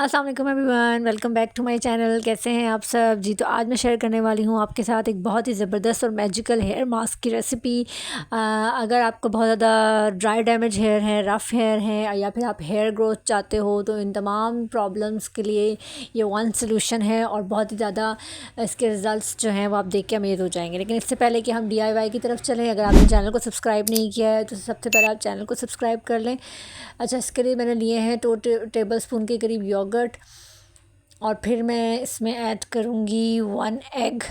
अस्सलाम वालेकुम everyone, welcome back to my channel. कैसे हैं आप सब जी। तो आज मैं शेयर करने वाली हूँ आपके साथ एक बहुत ही ज़बरदस्त और मैजिकल हेयर मास्क की रेसिपी। अगर आपको बहुत ज़्यादा ड्राई डैमेज हेयर है, रफ़ हेयर है, या फिर आप हेयर ग्रोथ चाहते हो, तो इन तमाम प्रॉब्लम्स के लिए ये वन सोल्यूशन है और बहुत ही ज़्यादा इसके रिज़ल्ट्स जो हैं वो आप देख के अमेज़ हो जाएंगे। लेकिन इससे पहले कि हम DIY की तरफ चलें, अगर आपने चैनल को सब्सक्राइब नहीं किया है तो सबसे पहले आप चैनल को सब्सक्राइब कर लें। अच्छा, इसके लिए मैंने लिए हैं 2 टेबल स्पून के करीब योगर्ट, और फिर मैं इसमें ऐड करूँगी 1 एग।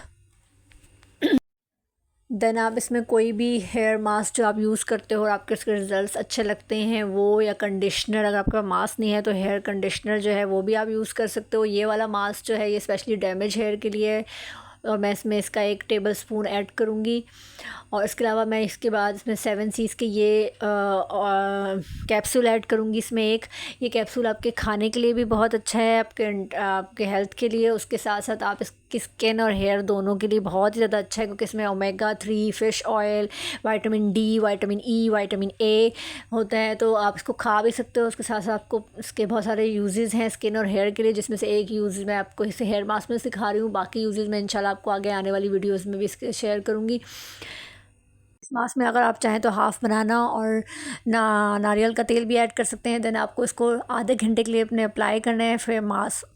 देन आप इसमें कोई भी हेयर मास्क जो आप यूज़ करते हो और आपके इसके रिज़ल्ट्स अच्छे लगते हैं वो, या कंडीशनर, अगर आपका मास्क नहीं है तो हेयर कंडीशनर जो है वो भी आप यूज़ कर सकते हो। ये वाला मास्क जो है ये स्पेशली डैमेज हेयर के लिए है, और मैं इसमें इसका 1 टेबल स्पून ऐड करूँगी। और इसके अलावा मैं इसके बाद इसमें 7 सीज़ के ये कैप्सूल ऐड करूँगी इसमें एक। ये कैप्सूल आपके खाने के लिए भी बहुत अच्छा है, आपके हेल्थ के लिए। उसके साथ साथ आप इसकी स्किन और हेयर दोनों के लिए बहुत ही ज़्यादा अच्छा है, क्योंकि इसमें omega 3 fish oil, vitamin D, vitamin E, vitamin A होता है। तो आप इसको खा भी सकते हो। उसके साथ साथ आपको इसके बहुत सारे यूजेस हैं स्किन और हेयर के लिए, जिसमें से एक यूज़ मैं आपको इसे हेयर मास्क में सिखा रही हूँ। बाकी यूजेस मैं इंशाल्लाह आपको आगे आने वाली वीडियोज़ में भी इसके शेयर करूँगी। इस मास्क में अगर आप चाहें तो हाफ़ बनाना और नारियल का तेल भी ऐड कर सकते हैं। देन आपको इसको आधे घंटे के लिए अपने अप्लाई करना है फिर मास्क।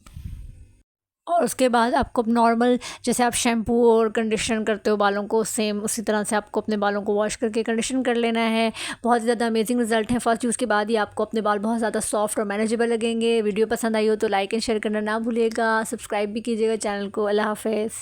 और उसके बाद आपको नॉर्मल जैसे आप शैम्पू और कंडीशनर करते हो बालों को, सेम उसी तरह से आपको अपने बालों को वॉश करके कंडीशन कर लेना है। बहुत ज़्यादा अमेजिंग रिजल्ट हैं। फर्स्ट यूज़ के बाद ही आपको अपने बाल बहुत ज़्यादा सॉफ्ट और मैनेजेबल लगेंगे। वीडियो पसंद आई हो तो लाइक एंड शेयर करना ना भूलिएगा, सब्सक्राइब भी कीजिएगा चैनल को। अल्लाह हाफ़िज़।